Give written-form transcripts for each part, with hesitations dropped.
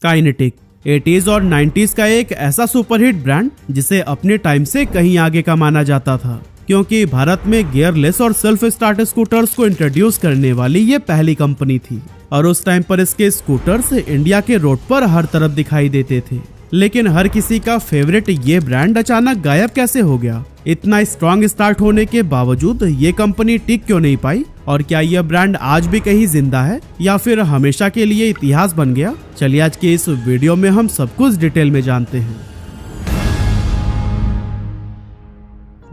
Kinetic 80s और 90s का एक ऐसा सुपरहिट ब्रांड जिसे अपने टाइम से कहीं आगे का माना जाता था, क्योंकि भारत में गियरलेस और सेल्फ स्टार्ट स्कूटर्स को इंट्रोड्यूस करने वाली ये पहली कंपनी थी और उस टाइम पर इसके स्कूटर्स इंडिया के रोड पर हर तरफ दिखाई देते थे। लेकिन हर किसी का फेवरेट ये ब्रांड अचानक गायब कैसे हो गया? इतना स्ट्रॉन्ग स्टार्ट होने के बावजूद ये कंपनी टिक क्यों नहीं पाई? और क्या यह ब्रांड आज भी कहीं जिंदा है या फिर हमेशा के लिए इतिहास बन गया? चलिए आज के इस वीडियो में हम सब कुछ डिटेल में जानते हैं।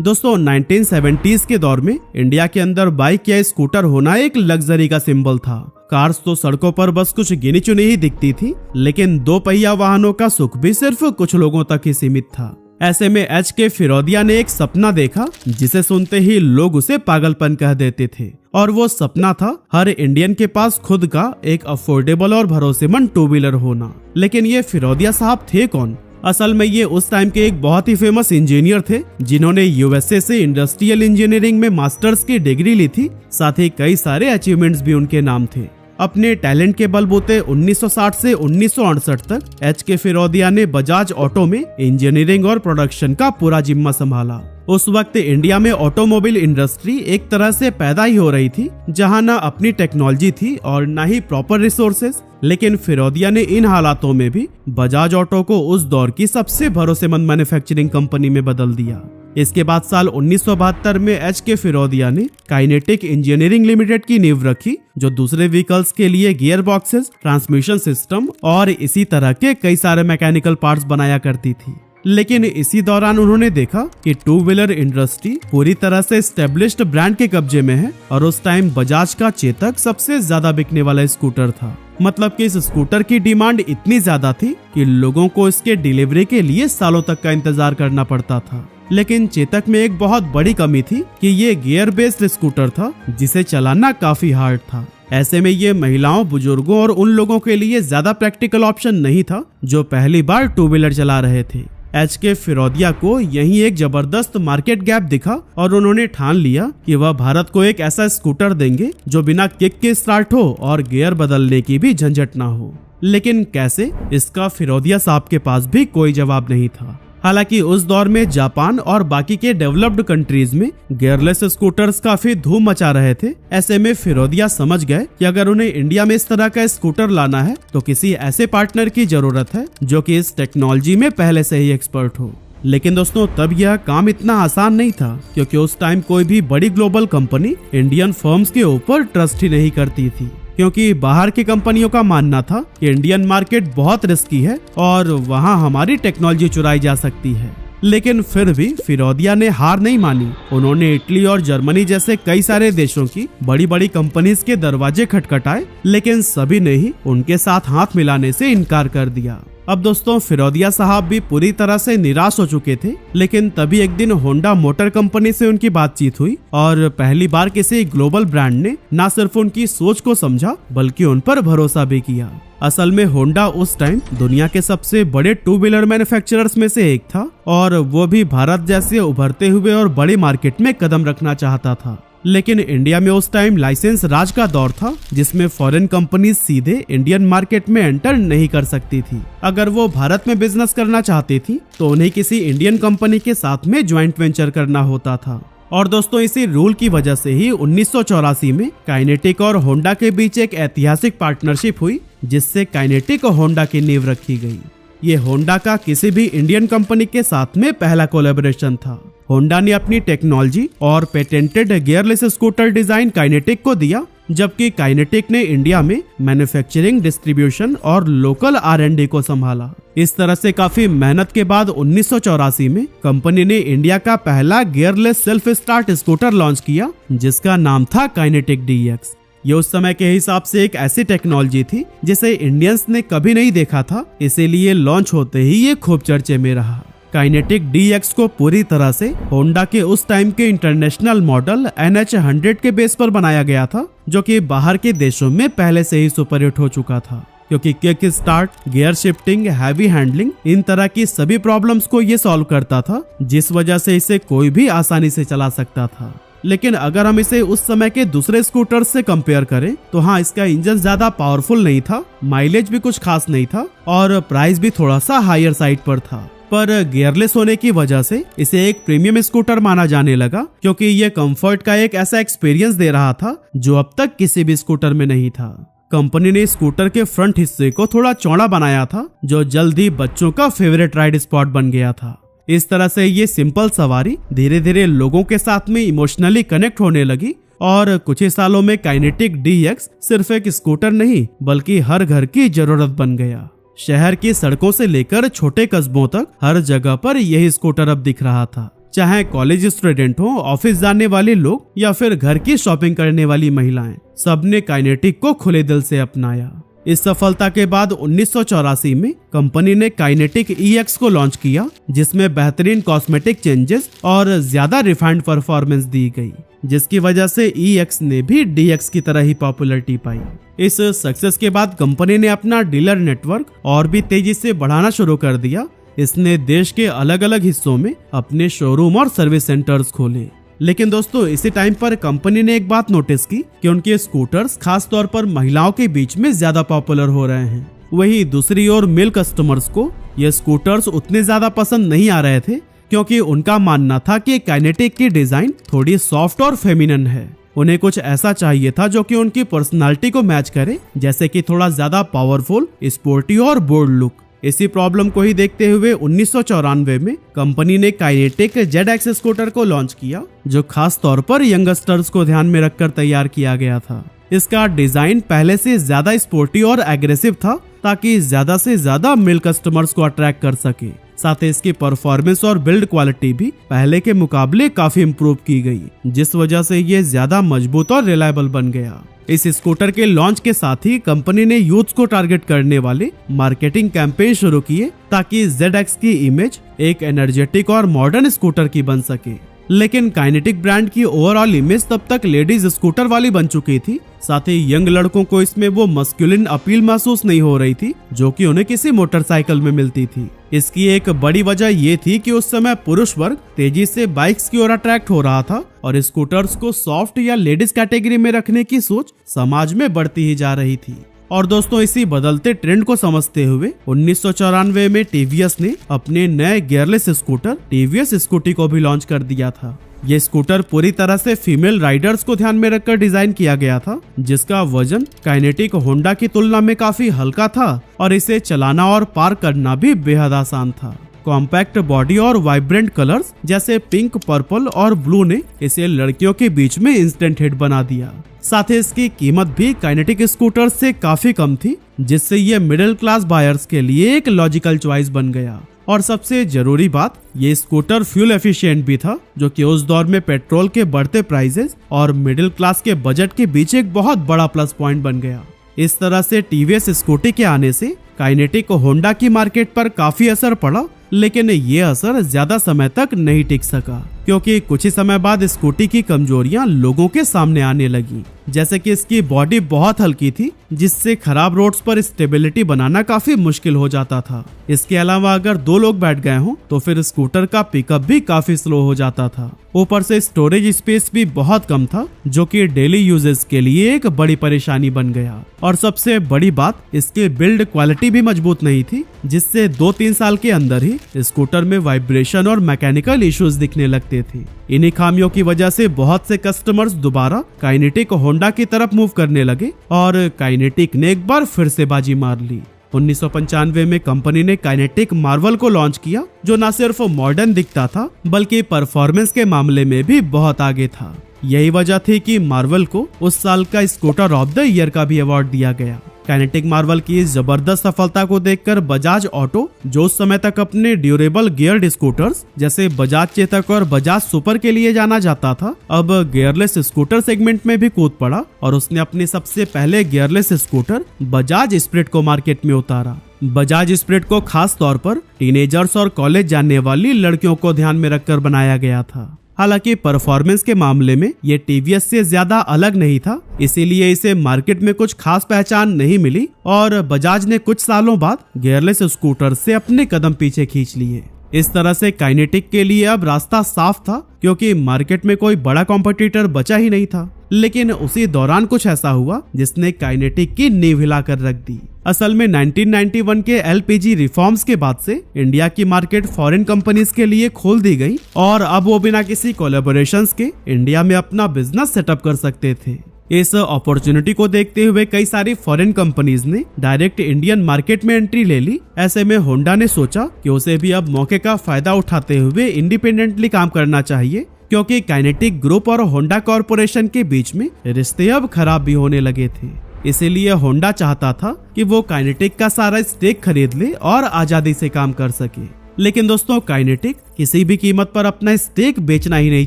दोस्तों 1970s के दौर में इंडिया के अंदर बाइक या स्कूटर होना एक लग्जरी का सिंबल था। कार्स तो सड़कों पर बस कुछ गिनी चुनी ही दिखती थी, लेकिन दो पहिया वाहनों का सुख भी सिर्फ कुछ लोगों तक ही सीमित था। ऐसे में एच.के. फिरोदिया ने एक सपना देखा जिसे सुनते ही लोग उसे पागलपन कह देते थे, और वो सपना था हर इंडियन के पास खुद का एक अफोर्डेबल और भरोसेमंद टू व्हीलर होना। लेकिन ये फिरोदिया साहब थे कौन? असल में ये उस टाइम के एक बहुत ही फेमस इंजीनियर थे जिन्होंने यूएसए से इंडस्ट्रियल इंजीनियरिंग में मास्टर्स की डिग्री ली थी। साथ ही कई सारे अचीवमेंट्स भी उनके नाम थे। अपने टैलेंट के बलबूते 1960 से 1968 तक एच.के. फिरोदिया ने बजाज ऑटो में इंजीनियरिंग और प्रोडक्शन का पूरा जिम्मा संभाला। उस वक्त इंडिया में ऑटोमोबाइल इंडस्ट्री एक तरह से पैदा ही हो रही थी, जहां ना अपनी टेक्नोलॉजी थी और ना ही प्रॉपर रिसोर्सेज। लेकिन फिरोदिया ने इन हालातों में भी बजाज ऑटो को उस दौर की सबसे भरोसेमंद मैन्युफैक्चरिंग कंपनी में बदल दिया। इसके बाद साल 1972 में एच.के. फिरोदिया ने काइनेटिक इंजीनियरिंग लिमिटेड की नींव रखी, जो दूसरे व्हीकल्स के लिए गियर बॉक्सेस, ट्रांसमिशन सिस्टम और इसी तरह के कई सारे मैकेनिकल पार्ट्स बनाया करती थी। लेकिन इसी दौरान उन्होंने देखा कि टू व्हीलर इंडस्ट्री पूरी तरह से एस्टेब्लिश्ड ब्रांड के कब्जे में है और उस टाइम बजाज का चेतक सबसे ज्यादा बिकने वाला स्कूटर था। मतलब कि इस स्कूटर की डिमांड इतनी ज्यादा थी कि लोगों को इसके डिलीवरी के लिए सालों तक का इंतजार करना पड़ता था। लेकिन चेतक में एक बहुत बड़ी कमी थी कि ये गियर बेस्ड स्कूटर था जिसे चलाना काफी हार्ड था। ऐसे में ये महिलाओं, बुजुर्गों और उन लोगों के लिए ज्यादा प्रैक्टिकल ऑप्शन नहीं था जो पहली बार टू व्हीलर चला रहे थे। एच.के. फिरोदिया को यही एक जबरदस्त मार्केट गैप दिखा और उन्होंने ठान लिया कि वह भारत को एक ऐसा स्कूटर देंगे जो बिना किक के स्टार्ट हो और गियर बदलने की भी झंझट ना हो। लेकिन कैसे? इसका फिरोदिया साहब के पास भी कोई जवाब नहीं था। हालांकि उस दौर में जापान और बाकी के डेवलप्ड कंट्रीज में गियरलेस स्कूटर्स काफी धूम मचा रहे थे। ऐसे में फिरोदिया समझ गए कि अगर उन्हें इंडिया में इस तरह का स्कूटर लाना है तो किसी ऐसे पार्टनर की जरूरत है जो कि इस टेक्नोलॉजी में पहले से ही एक्सपर्ट हो। लेकिन दोस्तों तब यह काम इतना आसान नहीं था, क्योंकि उस टाइम कोई भी बड़ी ग्लोबल कंपनी इंडियन फर्म्स के ऊपर ट्रस्ट ही नहीं करती थी, क्योंकि बाहर की कंपनियों का मानना था कि इंडियन मार्केट बहुत रिस्की है और वहां हमारी टेक्नोलॉजी चुराई जा सकती है। लेकिन फिर भी फिरोदिया ने हार नहीं मानी। उन्होंने इटली और जर्मनी जैसे कई सारे देशों की बड़ी बड़ी कंपनीज के दरवाजे खटखटाए, लेकिन सभी ने ही उनके साथ हाथ मिलाने से इनकार कर दिया। अब दोस्तों फिरोदिया साहब भी पूरी तरह से निराश हो चुके थे, लेकिन तभी एक दिन होंडा मोटर कंपनी से उनकी बातचीत हुई और पहली बार किसी ग्लोबल ब्रांड ने न सिर्फ उनकी सोच को समझा बल्कि उन पर भरोसा भी किया। असल में होंडा उस टाइम दुनिया के सबसे बड़े टू व्हीलर मैन्युफैक्चरर्स में से एक था और वो भी भारत जैसे उभरते हुए और बड़ी मार्केट में कदम रखना चाहता था। लेकिन इंडिया में उस टाइम लाइसेंस राज का दौर था, जिसमें फॉरेन कंपनी सीधे इंडियन मार्केट में एंटर नहीं कर सकती थी। अगर वो भारत में बिजनेस करना चाहती थी तो उन्हें किसी इंडियन कंपनी के साथ में ज्वाइंट वेंचर करना होता था। और दोस्तों इसी रूल की वजह से ही 1984 में काइनेटिक और होंडा के बीच एक ऐतिहासिक पार्टनरशिप हुई, जिससे काइनेटिक और होंडा की नींव रखी गई। ये होंडा का किसी भी इंडियन कंपनी के साथ में पहला कोलैबोरेशन था। होंडा ने अपनी टेक्नोलॉजी और patented gearless scooter design kinetic को दिया, जबकि काइनेटिक ने इंडिया में मैन्युफैक्चरिंग, डिस्ट्रीब्यूशन और लोकल R&D को संभाला। इस तरह से काफी मेहनत के बाद 1984 में कंपनी ने इंडिया का पहला gearless self start scooter launch किया, जिसका नाम था काइनेटिक DX। ये उस समय के हिसाब से एक ऐसी टेक्नोलॉजी थी जिसे इंडियंस ने कभी नहीं देखा था, इसीलिए लॉन्च होते ही ये खूब चर्चे में रहा। काइनेटिक DX को पूरी तरह से होंडा के उस टाइम के इंटरनेशनल मॉडल NH100 के बेस पर बनाया गया था, जो कि बाहर के देशों में पहले से ही सुपरहिट हो चुका था, क्योंकि kick start, gear shifting, heavy handling, इन तरह की सभी प्रॉब्लम्स को ये सॉल्व करता था, जिस वजह से इसे कोई भी आसानी से चला सकता था। लेकिन अगर हम इसे उस समय के दूसरे स्कूटर से कंपेयर करें तो हाँ, इसका इंजन ज्यादा पावरफुल नहीं था, माइलेज भी कुछ खास नहीं था और प्राइस भी थोड़ा सा हायर साइड पर था। पर गियरलेस होने की वजह से इसे एक प्रीमियम स्कूटर माना जाने लगा, क्योंकि ये कंफर्ट का एक ऐसा एक्सपीरियंस दे रहा था जो अब तक किसी भी स्कूटर में नहीं था। कंपनी ने स्कूटर के फ्रंट हिस्से को थोड़ा चौड़ा बनाया था, जो जल्द ही बच्चों का फेवरेट राइड स्पॉट बन गया था। इस तरह से ये सिंपल सवारी धीरे धीरे लोगों के साथ में इमोशनली कनेक्ट होने लगी और कुछ ही सालों में काइनेटिक DX सिर्फ एक स्कूटर नहीं बल्कि हर घर की जरूरत बन गया। शहर की सड़कों से लेकर छोटे कस्बों तक हर जगह पर यही स्कूटर अब दिख रहा था। चाहे कॉलेज स्टूडेंट हो, ऑफिस जाने वाले लोग या फिर घर की शॉपिंग करने वाली महिलाएं, सबने काइनेटिक को खुले दिल से अपनाया। इस सफलता के बाद 1984 में कंपनी ने काइनेटिक EX को लॉन्च किया, जिसमें बेहतरीन कॉस्मेटिक चेंजेस और ज्यादा रिफाइंड परफॉर्मेंस दी गई, जिसकी वजह से EX ने भी DX की तरह ही पॉपुलैरिटी पाई। इस सक्सेस के बाद कंपनी ने अपना डीलर नेटवर्क और भी तेजी से बढ़ाना शुरू कर दिया। इसने देश के अलग अलग हिस्सों में अपने शोरूम और सर्विस सेंटर्स खोले। लेकिन दोस्तों, इसी टाइम पर कंपनी ने एक बात नोटिस की कि उनके स्कूटर्स खास तौर पर महिलाओं के बीच में ज्यादा पॉपुलर हो रहे हैं। वहीं दूसरी ओर मेल कस्टमर्स को ये स्कूटर्स उतने ज्यादा पसंद नहीं आ रहे थे, क्योंकि उनका मानना था कि काइनेटिक की डिजाइन थोड़ी सॉफ्ट और फेमिनिन है। उन्हें कुछ ऐसा चाहिए था जो कि उनकी पर्सनालिटी को मैच करे, जैसे कि थोड़ा ज्यादा पावरफुल, स्पोर्टी और बोल्ड लुक। इसी प्रॉब्लम को ही देखते हुए 1994 में कंपनी ने काइनेटिक ZX स्कूटर को लॉन्च किया, जो खास तौर पर यंगस्टर्स को ध्यान में रखकर तैयार किया गया था। इसका डिजाइन पहले से ज्यादा स्पोर्टी और एग्रेसिव था, ताकि ज्यादा से ज्यादा मेल कस्टमर्स को अट्रैक्ट कर सके। साथ ही इसकी परफॉर्मेंस और बिल्ड क्वालिटी भी पहले के मुकाबले काफी इम्प्रूव की गई, जिस वजह से ये ज्यादा मजबूत और रिलायबल बन गया। इस स्कूटर के लॉन्च के साथ ही कंपनी ने यूथ को टारगेट करने वाले मार्केटिंग कैंपेन शुरू किए, ताकि ZX की इमेज एक एनर्जेटिक और मॉडर्न स्कूटर की बन सके। लेकिन काइनेटिक ब्रांड की ओवरऑल इमेज तब तक लेडीज स्कूटर वाली बन चुकी थी। साथ ही यंग लड़कों को इसमें वो मस्कुलिन अपील महसूस नहीं हो रही थी जो कि उन्हें किसी मोटरसाइकिल में मिलती थी। इसकी एक बड़ी वजह ये थी कि उस समय पुरुष वर्ग तेजी से बाइक्स की ओर अट्रैक्ट हो रहा था और स्कूटर्स को सॉफ्ट या लेडीज कैटेगरी में रखने की सोच समाज में बढ़ती ही जा रही थी। और दोस्तों, इसी बदलते ट्रेंड को समझते हुए 1994 में TVS ने अपने नए गियरलेस स्कूटर TVS स्कूटी को भी लॉन्च कर दिया था। ये स्कूटर पूरी तरह से फीमेल राइडर्स को ध्यान में रखकर डिजाइन किया गया था, जिसका वजन काइनेटिक होंडा की तुलना में काफी हल्का था और इसे चलाना और पार्क करना भी बेहद आसान था। कॉम्पैक्ट बॉडी और वाइब्रेंट कलर्स जैसे पिंक, पर्पल और ब्लू ने इसे लड़कियों के बीच में इंस्टेंट हिट बना दिया। साथ ही इसकी कीमत भी काइनेटिक स्कूटर से काफी कम थी, जिससे ये मिडिल क्लास बायर्स के लिए एक लॉजिकल चॉइस बन गया। और सबसे जरूरी बात, ये स्कूटर फ्यूल एफिशिएंट भी था, जो कि उस दौर में पेट्रोल के बढ़ते प्राइसेस और मिडिल क्लास के बजट के बीच एक बहुत बड़ा प्लस पॉइंट बन गया। इस तरह से TVS स्कूटी के आने से काइनेटिक होंडा की मार्केट पर काफी असर पड़ा, लेकिन ये असर ज्यादा समय तक नहीं टिक सका, क्योंकि कुछ ही समय बाद स्कूटी की कमजोरियां लोगों के सामने आने लगी। जैसे कि इसकी बॉडी बहुत हल्की थी, जिससे खराब रोड्स पर स्टेबिलिटी बनाना काफी मुश्किल हो जाता था। इसके अलावा अगर दो लोग बैठ गए हों तो फिर स्कूटर का पिकअप भी काफी स्लो हो जाता था। ऊपर से स्टोरेज स्पेस भी बहुत कम था, जो कि डेली यूजेस के लिए एक बड़ी परेशानी बन गया। और सबसे बड़ी बात, इसकी बिल्ड क्वालिटी भी मजबूत नहीं थी, जिससे 2-3 साल के अंदर ही स्कूटर में वाइब्रेशन और मैकेनिकल इश्यूज दिखने लगते थे। इन्हीं खामियों की वजह से बहुत से कस्टमर्स दोबारा काइनेटिक होंडा की तरफ मूव करने लगे और काइनेटिक ने एक बार फिर से बाजी मार ली। 1995 में कंपनी ने काइनेटिक मार्वल को लॉन्च किया, जो न सिर्फ मॉडर्न दिखता था बल्कि परफॉर्मेंस के मामले में भी बहुत आगे था। यही वजह थी कि मार्वल को उस साल का स्कूटर ऑफ द ईयर का भी अवार्ड दिया गया। काइनेटिक मार्वल की इस जबरदस्त सफलता को देखकर बजाज ऑटो, जो उस समय तक अपने ड्यूरेबल गियर्ड स्कूटर्स जैसे बजाज चेतक और बजाज सुपर के लिए जाना जाता था, अब गियरलेस स्कूटर सेगमेंट में भी कूद पड़ा और उसने अपने सबसे पहले गियरलेस स्कूटर बजाज स्प्रिट को मार्केट में उतारा। बजाज स्प्रिट को खास तौर पर टीनेजर्स और कॉलेज जाने वाली लड़कियों को ध्यान में रखकर बनाया गया था। हालांकि परफॉर्मेंस के मामले में ये TVS से ज्यादा अलग नहीं था, इसीलिए इसे मार्केट में कुछ खास पहचान नहीं मिली और बजाज ने कुछ सालों बाद गियरलेस स्कूटर से अपने कदम पीछे खींच लिए। इस तरह से काइनेटिक के लिए अब रास्ता साफ था, क्योंकि मार्केट में कोई बड़ा कॉम्पिटिटर बचा ही नहीं था। लेकिन उसी दौरान कुछ ऐसा हुआ जिसने काइनेटिक की नींव हिलाकर रख दी। असल में 1991 के एलपीजी रिफॉर्म्स के बाद से इंडिया की मार्केट फॉरेन कंपनीज के लिए खोल दी गई और अब वो बिना किसी कोलैबोरेशंस के इंडिया में अपना बिजनेस सेटअप कर सकते थे। इस अपॉर्चुनिटी को देखते हुए कई सारी फॉरेन कंपनीज ने डायरेक्ट इंडियन मार्केट में एंट्री ले ली। ऐसे में होंडा ने सोचा कि उसे भी अब मौके का फायदा उठाते हुए इंडिपेंडेंटली काम करना चाहिए, क्योंकि काइनेटिक ग्रुप और होंडा कॉरपोरेशन के बीच में रिश्ते अब खराब भी होने लगे थे। इसीलिए होंडा चाहता था कि वो काइनेटिक का सारा स्टेक खरीद ले और आजादी से काम कर सके। लेकिन दोस्तों, काइनेटिक किसी भी कीमत पर अपना स्टेक बेचना ही नहीं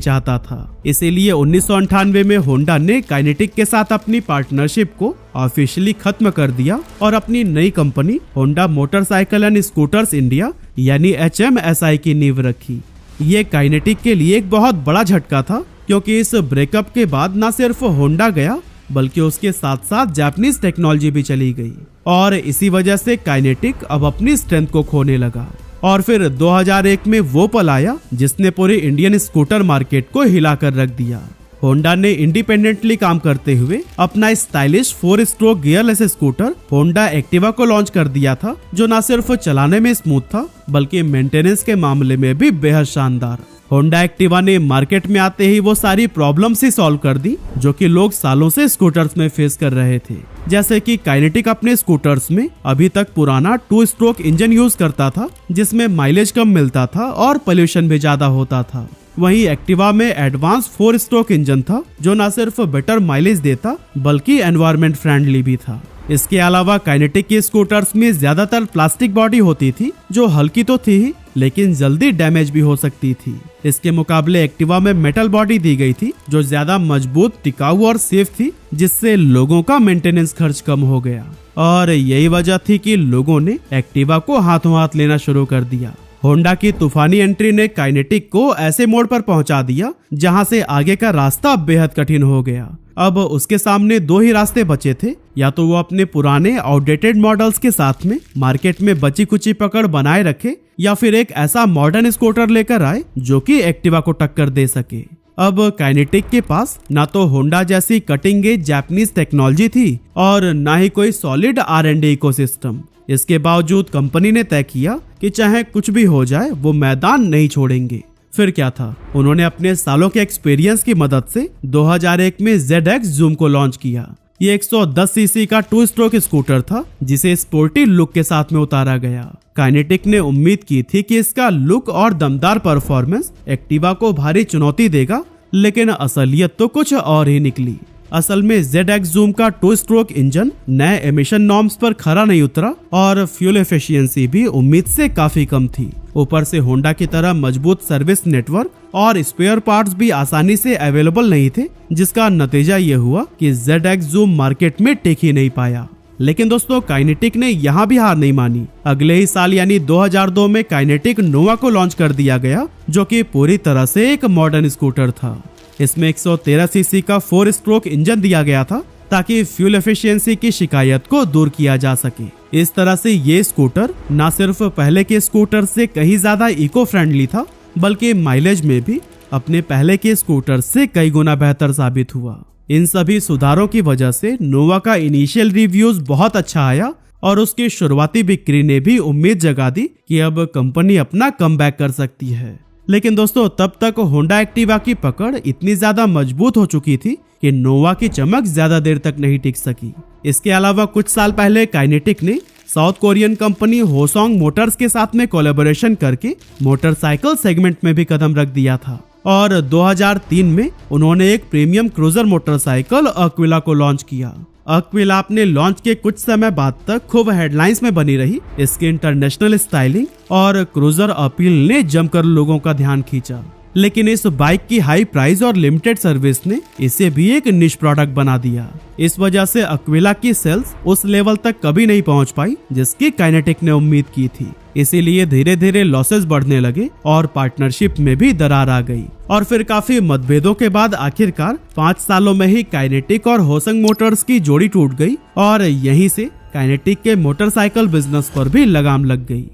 चाहता था। इसीलिए 1998 में होंडा ने काइनेटिक के साथ अपनी पार्टनरशिप को ऑफिशियली खत्म कर दिया और अपनी नई company Honda motorcycle and scooters India यानी HMSI की नींव रखी। ये काइनेटिक के लिए एक बहुत बड़ा झटका था, क्योंकि इस ब्रेकअप के बाद न सिर्फ होंडा गया बल्कि उसके साथ साथ जापानीज टेक्नोलॉजी भी चली गई और इसी वजह से काइनेटिक अब अपनी स्ट्रेंथ को खोने लगा। और फिर 2001 में वो पल आया जिसने पूरी इंडियन स्कूटर मार्केट को हिलाकर रख दिया। होंडा ने इंडिपेंडेंटली काम करते हुए अपना stylish 4 stroke gearless scooter Honda Activa को लॉन्च कर दिया था, जो न सिर्फ चलाने में स्मूथ था बल्कि मेंटेनेंस के मामले में भी बेहद शानदार। होंडा एक्टिवा ने मार्केट में आते ही वो सारी प्रॉब्लम्स ही सॉल्व कर दी जो कि लोग सालों से स्कूटर्स में फेस कर रहे थे। जैसे कि काइनेटिक अपने स्कूटर्स में अभी तक पुराना 2 स्ट्रोक इंजन यूज करता था, जिसमें माइलेज कम मिलता था और पोल्यूशन भी ज्यादा होता था। वहीं एक्टिवा में एडवांस 4 स्ट्रोक इंजन था, जो न सिर्फ बेटर माइलेज देता बल्कि एनवायरमेंट फ्रेंडली भी था। इसके अलावा काइनेटिक के स्कूटर्स में ज्यादातर प्लास्टिक बॉडी होती थी, जो हल्की तो थी ही लेकिन जल्दी डैमेज भी हो सकती थी। इसके मुकाबले एक्टिवा में मेटल बॉडी दी गई थी, जो ज्यादा मजबूत, टिकाऊ और सेफ थी, जिससे लोगों का मेंटेनेंस खर्च कम हो गया। और यही वजह थी कि लोगों ने एक्टिवा को हाथों हाथ लेना शुरू कर दिया। होंडा की तूफानी एंट्री ने काइनेटिक को ऐसे मोड़ पर पहुंचा दिया जहां से आगे का रास्ता बेहद कठिन हो गया। अब उसके सामने 2 ही रास्ते बचे थे, या तो वो अपने पुराने आउटडेटेड मॉडल्स के साथ में मार्केट में बची कुची पकड़ बनाए रखे, या फिर एक ऐसा मॉडर्न स्कूटर लेकर आए जो कि एक्टिवा को टक्कर दे सके। अब काइनेटिक के पास ना तो होंडा जैसी कटिंग एज जापानीज टेक्नोलॉजी थी और ना ही कोई सॉलिड R&D इकोसिस्टम। इसके बावजूद कंपनी ने तय किया कि चाहे कुछ भी हो जाए वो मैदान नहीं छोड़ेंगे। फिर क्या था, उन्होंने अपने सालों के एक्सपीरियंस की मदद से 2001 में ZX Zoom को लॉन्च किया। ये 110 सीसी का 2 स्ट्रोक स्कूटर था, जिसे स्पोर्टी लुक के साथ में उतारा गया। काइनेटिक ने उम्मीद की थी कि इसका लुक और दमदार परफॉर्मेंस एक्टिवा को भारी चुनौती देगा, लेकिन असलियत तो कुछ और ही निकली। असल में ZX Zoom का 2 स्ट्रोक इंजन नए एमिशन नॉर्म्स पर खरा नहीं उतरा और फ्यूल एफिशिएंसी भी उम्मीद से काफी कम थी। ऊपर से होंडा की तरह मजबूत सर्विस नेटवर्क और स्पेयर पार्ट्स भी आसानी से अवेलेबल नहीं थे, जिसका नतीजा ये हुआ कि ZX Zoom मार्केट में टिक ही नहीं पाया। लेकिन दोस्तों, काइनेटिक ने यहाँ भी हार नहीं मानी। अगले ही साल यानी 2002 में काइनेटिक नोवा को लॉन्च कर दिया गया, जो कि पूरी तरह से एक मॉडर्न स्कूटर था। इसमें 113 सीसी का 4 स्ट्रोक इंजन दिया गया था ताकि फ्यूल एफिशिएंसी की शिकायत को दूर किया जा सके। इस तरह से ये स्कूटर न सिर्फ पहले के स्कूटर से कहीं ज्यादा इको फ्रेंडली था, बल्कि माइलेज में भी अपने पहले के स्कूटर से कई गुना बेहतर साबित हुआ। इन सभी सुधारों की वजह से नोवा का इनिशियल रिव्यूज बहुत अच्छा आया और उसकी शुरुआती बिक्री ने भी उम्मीद जगा दी कि अब कंपनी अपना कमबैक कर सकती है। लेकिन दोस्तों, तब तक होंडा एक्टिवा की पकड़ इतनी ज्यादा मजबूत हो चुकी थी कि नोवा की चमक ज्यादा देर तक नहीं टिक सकी। इसके अलावा कुछ साल पहले काइनेटिक ने साउथ कोरियन कंपनी होसोंग मोटर्स के साथ में कोलैबोरेशन करके मोटरसाइकिल सेगमेंट में भी कदम रख दिया था और 2003 में उन्होंने एक प्रीमियम क्रूजर मोटरसाइकिल अक्विला को लॉन्च किया। अक्विला अपने लॉन्च के कुछ समय बाद तक खूब हेडलाइंस में बनी रही। इसके इंटरनेशनल स्टाइलिंग और क्रूजर अपील ने जमकर लोगों का ध्यान खींचा। लेकिन इस बाइक की हाई प्राइस और लिमिटेड सर्विस ने इसे भी एक निश प्रोडक्ट बना दिया। इस वजह से अक्विला की सेल्स उस लेवल तक कभी नहीं पहुंच पाई जिसकी काइनेटिक ने उम्मीद की थी। इसीलिए धीरे धीरे लॉसेस बढ़ने लगे और पार्टनरशिप में भी दरार आ गई। और फिर काफी मतभेदों के बाद आखिरकार 5 सालों में ही काइनेटिक और होसंग मोटर्स की जोड़ी टूट गई और यहीं से काइनेटिक के मोटरसाइकिल बिजनेस पर भी लगाम लग गई।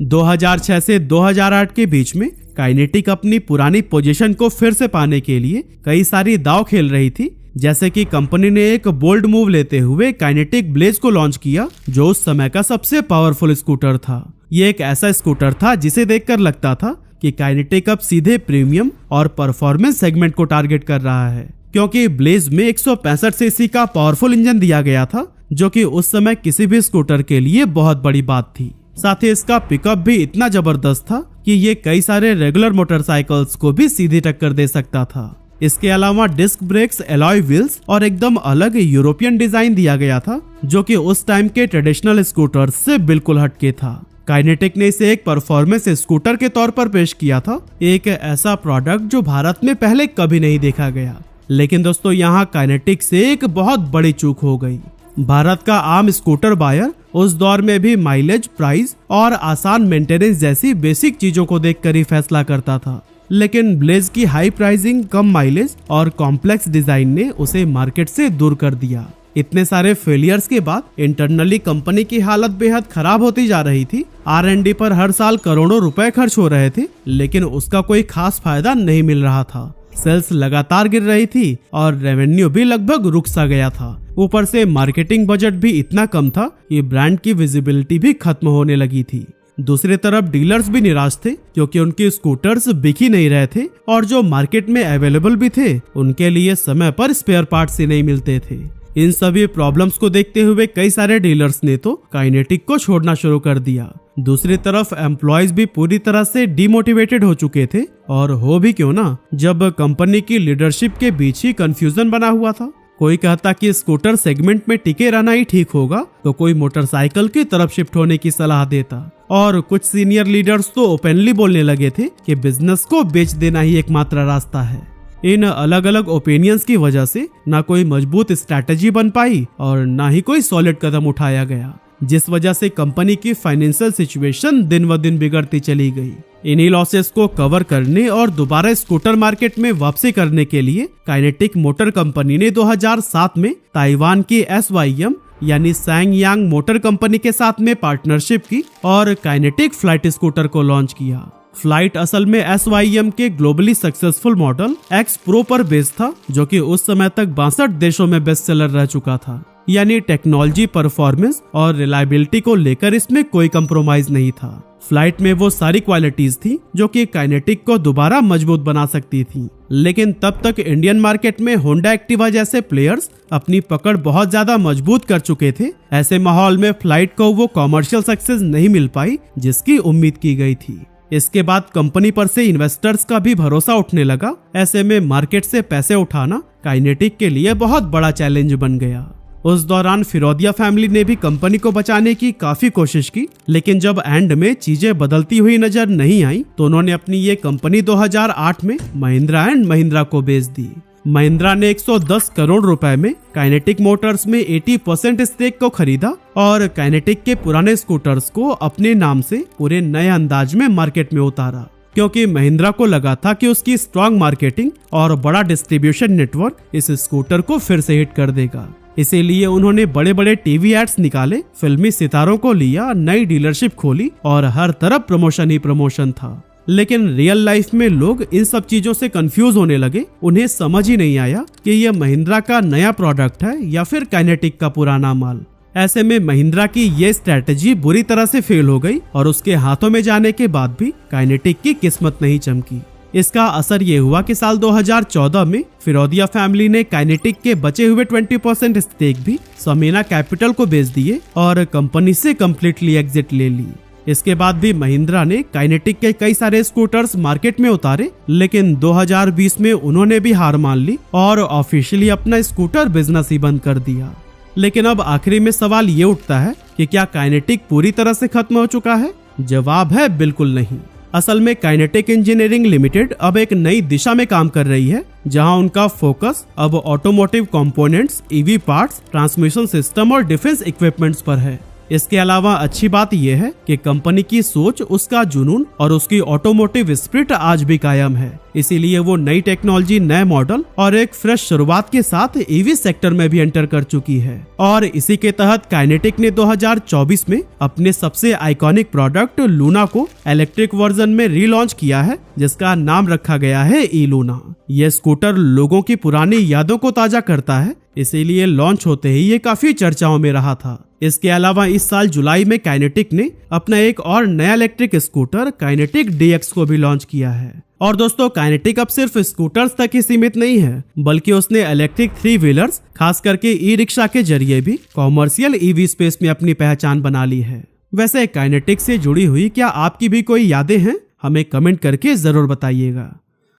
2006 से 2008 के बीच में काइनेटिक अपनी पुरानी पोजीशन को फिर से पाने के लिए कई सारी दांव खेल रही थी। जैसे कि कंपनी ने एक बोल्ड मूव लेते हुए काइनेटिक ब्लेज को लॉन्च किया, जो उस समय का सबसे पावरफुल स्कूटर था। ये एक ऐसा स्कूटर था जिसे देखकर लगता था कि काइनेटिक अब सीधे प्रीमियम और परफॉर्मेंस सेगमेंट को टारगेट कर रहा है, क्योंकि ब्लेज में 165 सीसी का पावरफुल इंजन दिया गया था, जो कि उस समय किसी भी स्कूटर के लिए बहुत बड़ी बात थी। साथ ही इसका पिकअप भी इतना जबरदस्त था कि ये कई सारे रेगुलर मोटरसाइकिल्स को भी सीधी टक्कर दे सकता था। इसके अलावा डिस्क ब्रेक्स, एलॉय व्हील्स और एकदम अलग यूरोपियन डिजाइन दिया गया था, जो कि उस टाइम के ट्रेडिशनल स्कूटर्स से बिल्कुल हटके था। काइनेटिक ने इसे एक परफॉर्मेंस स्कूटर के तौर पर पेश किया था, एक ऐसा प्रोडक्ट जो भारत में पहले कभी नहीं देखा गया। लेकिन दोस्तों, यहाँ काइनेटिक से एक बहुत बड़ी चूक हो गई। भारत का आम स्कूटर बायर उस दौर में भी माइलेज, प्राइस और आसान मेंटेनेंस जैसी बेसिक चीजों को देखकर ही फैसला करता था। लेकिन ब्लेज की हाई प्राइसिंग, कम माइलेज और कॉम्प्लेक्स डिजाइन ने उसे मार्केट से दूर कर दिया। इतने सारे फेलियर्स के बाद इंटरनली कंपनी की हालत बेहद खराब होती जा रही थी। R&D पर हर साल करोड़ों रुपए खर्च हो रहे थे, लेकिन उसका कोई खास फायदा नहीं मिल रहा था। सेल्स लगातार गिर रही थी और रेवेन्यू भी लगभग रुक सा गया था। ऊपर से मार्केटिंग बजट भी इतना कम था कि ब्रांड की विजिबिलिटी भी खत्म होने लगी थी। दूसरी तरफ डीलर्स भी निराश थे, क्योंकि उनके स्कूटर्स बिक ही नहीं रहे थे और जो मार्केट में अवेलेबल भी थे, उनके लिए समय पर स्पेयर पार्ट्स ही नहीं मिलते थे। इन सभी प्रॉब्लम्स को देखते हुए कई सारे डीलर्स ने तो काइनेटिक को छोड़ना शुरू कर दिया। दूसरी तरफ एम्प्लॉयज भी पूरी तरह से डिमोटिवेटेड हो चुके थे, और हो भी क्यों ना, जब कंपनी की लीडरशिप के बीच ही कंफ्यूजन बना हुआ था। कोई कहता कि स्कूटर सेगमेंट में टिके रहना ही ठीक होगा, तो कोई मोटरसाइकिल की तरफ शिफ्ट होने की सलाह देता, और कुछ सीनियर लीडर्स तो ओपनली बोलने लगे थे कि बिजनेस को बेच देना ही एकमात्र रास्ता है। इन अलग अलग ओपिनियंस की वजह से ना कोई मजबूत स्ट्रैटेजी बन पाई और ना ही कोई सॉलिड कदम उठाया गया, जिस वजह से कंपनी की फाइनेंशियल सिचुएशन दिन व दिन बिगड़ती चली गई। इन्हीं लॉसेस को कवर करने और दोबारा स्कूटर मार्केट में वापसी करने के लिए काइनेटिक मोटर कंपनी ने 2007 में ताइवान की SYM यानी सैंगयांग मोटर कंपनी के साथ में पार्टनरशिप की और काइनेटिक फ्लाइट स्कूटर को लॉन्च किया। फ्लाइट असल में SYM के globally successful model X Pro पर बेस्ड था, जो कि उस समय तक 62 देशों में बेस्ट सेलर रह चुका था। यानी टेक्नोलॉजी, परफॉर्मेंस और रिलायबिलिटी को लेकर इसमें कोई कंप्रोमाइज नहीं था। फ्लाइट में वो सारी क्वालिटीज थी जो कि काइनेटिक को दोबारा मजबूत बना सकती थी। लेकिन तब तक इंडियन मार्केट में होंडा एक्टिवा जैसे प्लेयर्स अपनी पकड़ बहुत ज्यादा मजबूत कर चुके थे। ऐसे माहौल में फ्लाइट को वो कॉमर्शियल सक्सेस नहीं मिल पाई जिसकी उम्मीद की गई थी। इसके बाद कंपनी पर से इन्वेस्टर्स का भी भरोसा उठने लगा। ऐसे में मार्केट से पैसे उठाना काइनेटिक के लिए बहुत बड़ा चैलेंज बन गया। उस दौरान फिरोदिया फैमिली ने भी कंपनी को बचाने की काफी कोशिश की, लेकिन जब एंड में चीजें बदलती हुई नजर नहीं आई तो उन्होंने अपनी ये कंपनी 2008 में महिंद्रा एंड महिंद्रा को बेच दी। महिंद्रा ने 110 करोड़ रुपए में काइनेटिक मोटर्स में 80% स्टेक को खरीदा और काइनेटिक के पुराने स्कूटर्स को अपने नाम से पूरे नए अंदाज में मार्केट में उतारा, क्योंकि महिंद्रा को लगा था कि उसकी स्ट्रॉन्ग मार्केटिंग और बड़ा डिस्ट्रीब्यूशन नेटवर्क इस स्कूटर को फिर से हिट कर देगा। इसीलिए उन्होंने बड़े बड़े टीवी एड्स निकाले, फिल्मी सितारों को लिया, नई डीलरशिप खोली और हर तरफ प्रमोशन ही प्रमोशन था। लेकिन रियल लाइफ में लोग इन सब चीजों से कंफ्यूज होने लगे। उन्हें समझ ही नहीं आया कि यह महिंद्रा का नया प्रोडक्ट है या फिर काइनेटिक का पुराना माल। ऐसे में महिंद्रा की ये स्ट्रैटेजी बुरी तरह से फेल हो गई और उसके हाथों में जाने के बाद भी काइनेटिक की किस्मत नहीं चमकी। इसका असर ये हुआ कि साल 2014 में फिरोदिया फैमिली ने काइनेटिक के बचे हुए 20% स्टेक भी समीना कैपिटल को बेच दिए और कंपनी से कम्प्लीटली एग्जिट ले ली। इसके बाद भी महिंद्रा ने काइनेटिक के कई सारे स्कूटर्स मार्केट में उतारे, लेकिन 2020 में उन्होंने भी हार मान ली और ऑफिशियली अपना स्कूटर बिजनेस ही बंद कर दिया। लेकिन अब आखिरी में सवाल ये उठता है कि क्या काइनेटिक पूरी तरह से खत्म हो चुका है? जवाब है बिल्कुल नहीं। असल में काइनेटिक इंजीनियरिंग लिमिटेड अब एक नई दिशा में काम कर रही है, जहां उनका फोकस अब automotive components, EV parts, transmission system और डिफेंस इक्विपमेंट्स पर है। इसके अलावा अच्छी बात यह है कि कंपनी की सोच, उसका जुनून और उसकी ऑटोमोटिव स्पिरिट आज भी कायम है। इसीलिए वो नई टेक्नोलॉजी, नए मॉडल और एक फ्रेश शुरुआत के साथ ईवी सेक्टर में भी एंटर कर चुकी है। और इसी के तहत काइनेटिक ने 2024 में अपने सबसे आइकॉनिक प्रोडक्ट लूना को इलेक्ट्रिक वर्जन में रीलॉन्च किया है, जिसका नाम रखा गया है ई लूना। यह स्कूटर लोगों की पुरानी यादों को ताजा करता है, इसीलिए लॉन्च होते ही ये काफी चर्चाओं में रहा था। इसके अलावा इस साल जुलाई में काइनेटिक ने अपना एक और नया इलेक्ट्रिक स्कूटर काइनेटिक DX को भी लॉन्च किया है। और दोस्तों, काइनेटिक अब सिर्फ स्कूटर्स तक ही सीमित नहीं है, बल्कि उसने इलेक्ट्रिक 3 व्हीलर्स, खास करके ई रिक्शा के जरिए भी कॉमर्शियल ईवी स्पेस में अपनी पहचान बना ली है। वैसे काइनेटिक से जुड़ी हुई क्या आपकी भी कोई यादें हैं? हमें कमेंट करके जरूर बताइएगा।